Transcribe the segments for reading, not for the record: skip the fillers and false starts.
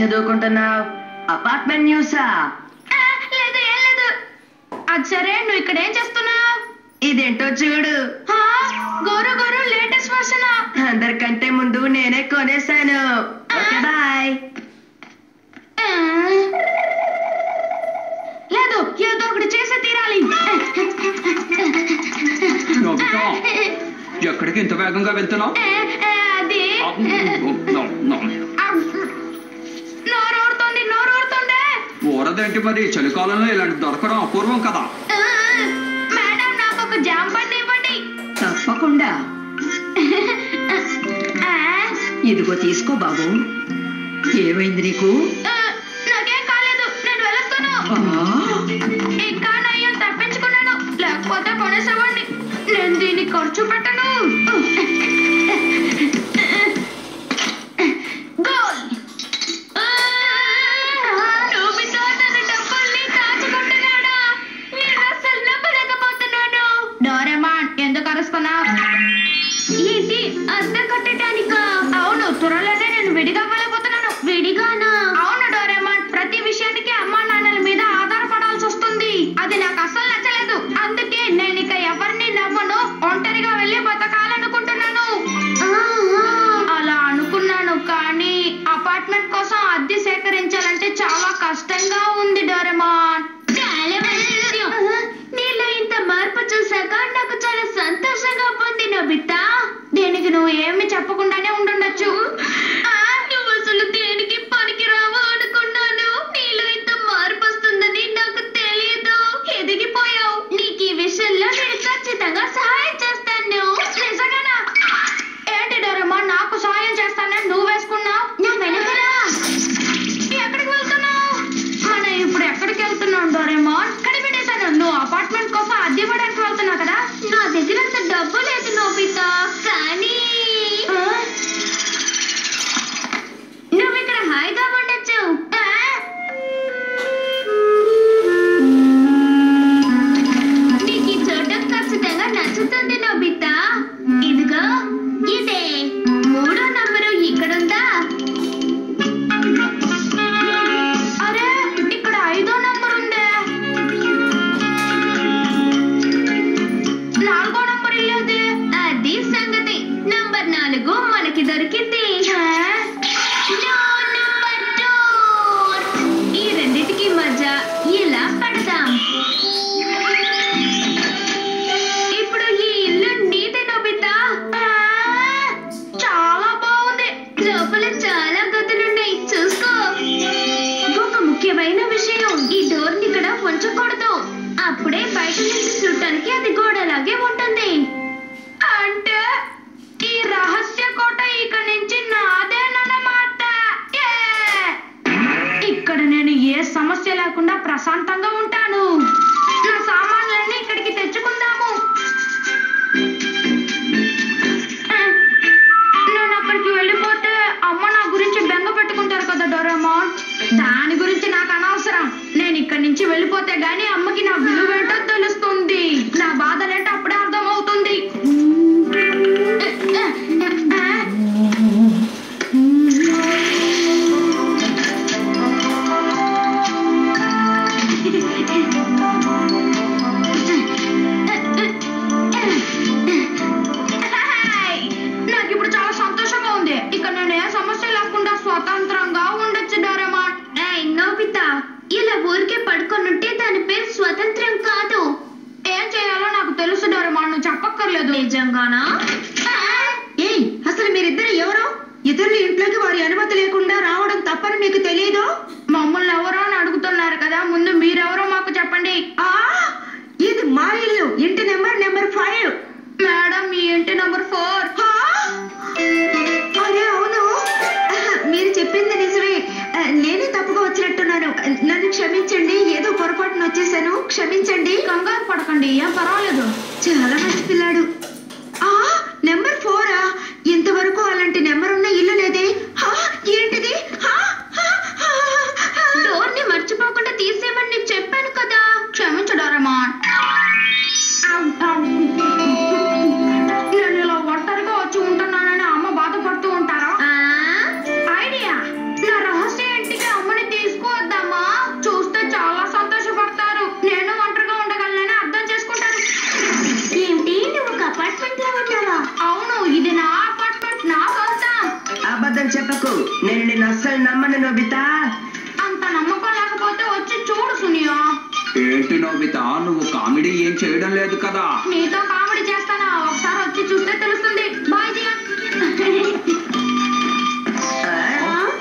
చదువుకుంటున్నావు? Apartment న్యూసా? లేదు, ఏం లేదు. అది సరే, నువ్వు ఇక్కడ ఏం చేస్తున్నావు? ఇదేంటో చూడు. గోరు గోరు లేటెస్ట్ వర్షన్. అందరికంటే ముందు నేనే కొనేసాను. Okay bye. లేదు, ఏదో ఒకటి చేసి తీరాలి. ఎక్కడికి ఇంత వేగంగా వెళ్తున్నావు? అది నోరూరుతుంది. ఊరదేంటి మరి? చలికాలంలో ఇలాంటి దొరకడం అపూర్వం కదా. మేడం, నాకు ఒక జామ్ పండు ఇవ్వండి. తప్పకుండా. ఇదిగో తీసుకో బాబు. ఏమైంది నీకు? నాకేం కాలేదు, నేను వెళ్ళొస్తాను. ఇంకా నయ్యం తప్పించుకున్నాను, లేకపోతే కొనేసేవాడిని. నేను దీన్ని ఖర్చు పెట్టను. ఎందుకు అరుస్తున్నావు? ఏంటి, అద్దె కట్టడానికా? అవును, త్వరలోనే నేను విడిగా వెళ్ళిపోతున్నాను. విడిగానా? అవును డోరేమాన్, ప్రతి విషయానికి అమ్మా నాన్నల మీద ఆధారపడాల్సి వస్తుంది. అది నాకు అసలు నచ్చలేదు. అందుకే నేను ఇక ఎవరిని నమ్మను, ఒంటరిగా వెళ్ళి బతకాలనుకుంటున్నాను. అలా అనుకున్నాను, కానీ అపార్ట్మెంట్ కోసం అద్దె సేకరించాలంటే చాలా కష్టంగా ఉంది డోరేమాన్. నీలో ఇంత మార్పు చూసాక నాకు చాలా సంతోషంగా ఉంది నోబితా. దీనికి నువ్వు ఏమి చెప్పకుండానే ఉండుండొచ్చు. నువ్వు అసలు దేనికి పనికి రావు అనుకున్నాను. నీలో ఇంత మార్పు వస్తుందని నాకు తెలియదు. ఎదిగిపోయావు. నీకు ఈ విషయంలో నేను ఖచ్చితంగా సహాయం చేస్తాను. నిజంగానా? ఏంటి డోరేమాన్, నాకు సహాయం చేస్తానని నువ్వు వేసుకున్నావు? నా వెనుకరా. ఎక్కడికి వెళ్తున్నావు? మనం ఇప్పుడు ఎక్కడికి వెళ్తున్నాం డోరేమాన్? కనిపెట్టేశాను, నువ్వు అపార్ట్మెంట్ కోసం అద్దె ఇవ్వడానికి వెళ్తున్నావు కదా. నా దగ్గర అంత డబ్బు లేదు నోబితా, కానీ నువ్వు ఇక్కడ హాయిగా ఉండొచ్చు. నీకు ఈ చోట ఖచ్చితంగా నచ్చుతుంది నోబితా. ఇదిగో ఇదే 3వ నంబరు ఇక్కడుందా? అరే, ఇక్కడ 5వ నంబర్ ఉందే. 4వ నంబర్ ఇల్లేదే. అది సంగతి. నంబర్ 4 మనకి దొరికింది. ఈ రెండిటికి మధ్య ఇలా పడదాం. ఇప్పుడు ఈ ఇల్లు నీదే నోబితా. చాలా బాగుంది. లోపల చాలా గదులున్నాయి, చూసుకో. ఒక ముఖ్యమైన విషయం, ఈ డోర్ ని ఇక్కడ ఉంచకూడదు. అప్పుడే బయట నుంచి చూడటానికి అది గోడలాగే ఉంటుంది. అంటే ఈ రహస్య కోట ఇక నుంచి నాదేనన్నమాట. ఇక్కడ నేను ఏ సమస్య లేకుండా ప్రశాంతంగా ఉంటాను. నా సామాన్లన్నీ ఇక్కడికి తెచ్చుకుందాము. నేను అక్కడికి వెళ్ళిపోతే అమ్మ నా గురించి బెంగ పెట్టుకుంటారు కదా డోరేమాన్. దాని గురించి నాకు అనవసరం. నేను ఇక్కడి నుంచి వెళ్ళిపోతే గానీ అమ్మకి నా విలువేంటో తెలుస్తుంది. నా బాధలేంటో అప్పుడే అర్థమవుతుంది. నాకు ఇప్పుడు చాలా సంతోషంగా ఉంది. ఇక నేను ఏ సమస్య లేకుండా స్వతంత్రంగా ఉండొచ్చు డోరేమాన్. నోబితా, ఇలా ఊరికే పడుకొనుంటే దాని పేరు స్వతంత్రం కాదు. ఏం చేయాలో నాకు తెలుసు డోరేమాన్, నువ్వు చెప్పక్కర్లేదు. నిజంగానా? అసలు మీరిద్దరు ఎవరు? ఇతరుల ఇంట్లోకి వారి అనుమతి లేకుండా రావడం తప్పని మీకు తెలియదు? మమ్మల్ని ఎవరో అని అడుగుతున్నారు కదా, ముందు మీరెవరో మాకు చెప్పండి. ఇది మా ఇల్లు. ఇంటి నెంబర్ 5. మేడం, మీ ఇంటి నెంబర్ 4. అరే అవును, మీరు చెప్పింది నిజమే. నేనే తప్పుగా వచ్చినట్టున్నాను. నన్ను క్షమించండి. ఏదో పొరపాటున వచ్చేసాను, క్షమించండి. కంగారు పడకండి, ఏం పర్వాలేదు. చాలా మంచి పిల్లాడు. నెంబర్ 4. ఇంతవరకు అలాంటి నెంబర్ ఉన్న ఇల్లు లేదే. ఏంటిది? డోర్ ని మర్చిపోకుండా తీసేయమని నీకు చెప్పాను కదా. క్షమించు డోరేమాన్. నేను ఇలా ఒంటరిగా వచ్చి ఉంటున్నానని అమ్మ బాధపడుతూ ఉంటారా? ఐడియా, నా రహస్య ఇంటికి ఏంటి నోబితా నువ్వు కామెడీ ఏం చేయడం లేదు కదా? నీతో కామెడీ చేస్తానా? ఒకసారి వచ్చి చూస్తే తెలుస్తుంది. బాయ్ జియా.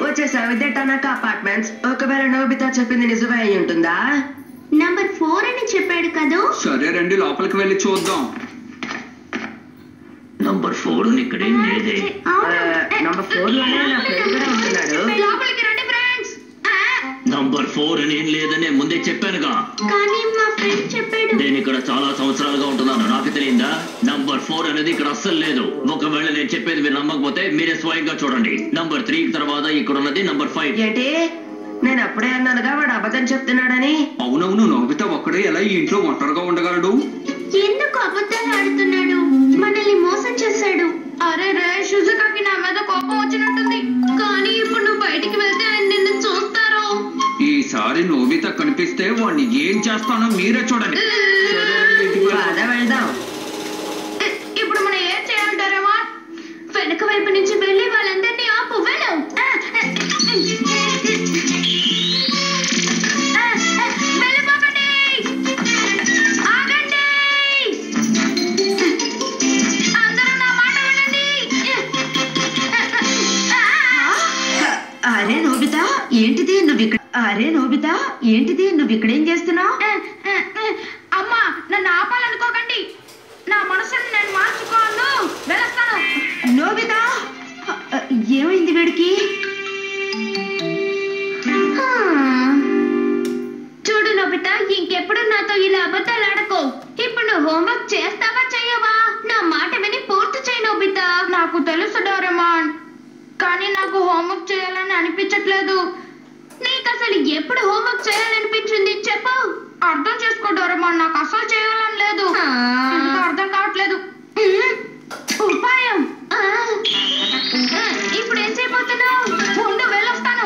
వచ్చేసావు ఇదే టనాకా అపార్ట్మెంట్స్. ఒకవేళ నోబితా చెప్పింది నిజమే అయి ఉంటుందా? నంబర్ 4 అని చెప్పాడు కదూ. సరే రండి లోపలికి వెళ్ళి చూద్దాం. నంబర్ 4 ఇక్కడేం లేదే. నంబర్ 4 లోనే నా ఫ్రెండ్ కూడా ఉంటున్నాడు. లోపలికి రండి ఫ్రెండ్స్. నంబర్ 4 అని ఏం లేదనే ముందే చెప్పానుగా. కానీ మా ఫ్రెండ్ చెప్పాడు. నేను ఇక్కడ చాలా సంవత్సరాలుగా ఉంటున్నాను, నాకు తెలియదా? నంబర్ 4 అనేది ఇక్కడ అస్సలు లేదు. ఒకవేళ నేను చెప్పేది మీరు నమ్మకపోతే మీరే స్వయంగా చూడండి. నంబర్ 3 తర్వాత ఇక్కడ ఉన్నది నంబర్ 5. ఏంటి? నేను అప్పుడే అన్నానుగా వాడు అబద్ధం చెప్తున్నాడని. అవునవును నోబితా ఒక్కడే ఎలా ఈ ఇంట్లో ఒంటరిగా ఉండగలడు? ఎందుకు అబద్ధాలు ఆడుతున్నాడు? మనల్ని మోసం చేశాడు. అరే రే షుజుకాకి నా మీద కోపం వచ్చినట్టుంది. కానీ ఇప్పుడు నువ్వు బయటికి వెళ్తే ఆయన నిన్ను చూస్తారు. ఈసారి నోబితా కనిపిస్తే వాడిని ఏం చేస్తానో మీరే చూడండి. సరే రండి, ఇంటికి వెళ్దాం. పద వెళ్దాం. ఇప్పుడు మనం ఏం చేయాలంటారేమో? వెనక వైపు నుంచి వెళ్ళి వాళ్ళందరినీ ఆపు. వెళ్ళు. వెళ్ళిపోకండి. ఆగండి. అందరూ నా మాట వినండి. అరే నోబితా ఏంటిది నువ్వు ఇక్కడ? అరే నోబితా ఏంటిది నువ్వు ఇక్కడేం చేస్తున్నావు? అమ్మా నన్ను ఆపాలనుకోకండి. నా మనసుని నేను మార్చుకోను. వెళ్ళొస్తాను. నోబితా ఏమైంది వీడికి? చూడు నోబితా, ఇంకెప్పుడు నాతో ఇలా అబద్ధాలు ఆడకో. ఇప్పుడు నువ్వు హోంవర్క్ చేస్తావా చెయ్యవా? నా మాట విని పూర్తి చేయి నోబితా. నాకు తెలుసు డోరేమాన్, కానీ నాకు హోంవర్క్ చేయాలని అనిపించట్లేదు. నీకు అసలు ఎప్పుడు హోంవర్క్ చేయాలనిపించింది చెప్పు. అర్థం చేసుకో డోరేమాన్, నాకు అసలు చేయాలని లేదు. ఎందుకు అర్థం కావట్లేదు. ఉపాయం. ఇప్పుడు ఏం చేయబోతున్నావు? ఉండు వెళ్ళొస్తాను.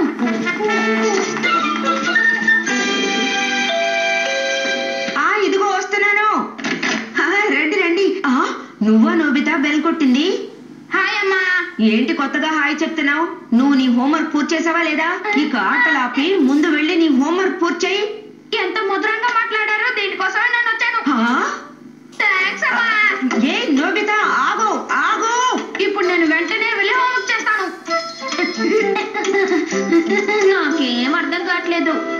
ఇదిగో వస్తున్నాను. రండి రండి. నువ్వా నోబితా బెల్ కొట్టింది? హాయ్ అమ్మా. ఏంటి కొత్తగా హాయ్ చెప్తున్నావు? నువ్వు నీ హోంవర్క్ పూర్తి చేసావా లేదా? ఇక ఆటలాపి ముందు వెళ్ళి నీ హోంవర్క్ పూర్తి చేయి. ఎంత ముద్రంగా మాట్లాడారో, దీనికోసమే నేను వచ్చాను. థాంక్స్ అమ్మా. ఏ నోబితా ఆగు ఆగు. ఇప్పుడు నేను వెంటనే వెళ్ళి హోంవర్క్ చేస్తాను. నాకేం అర్థం కావట్లేదు.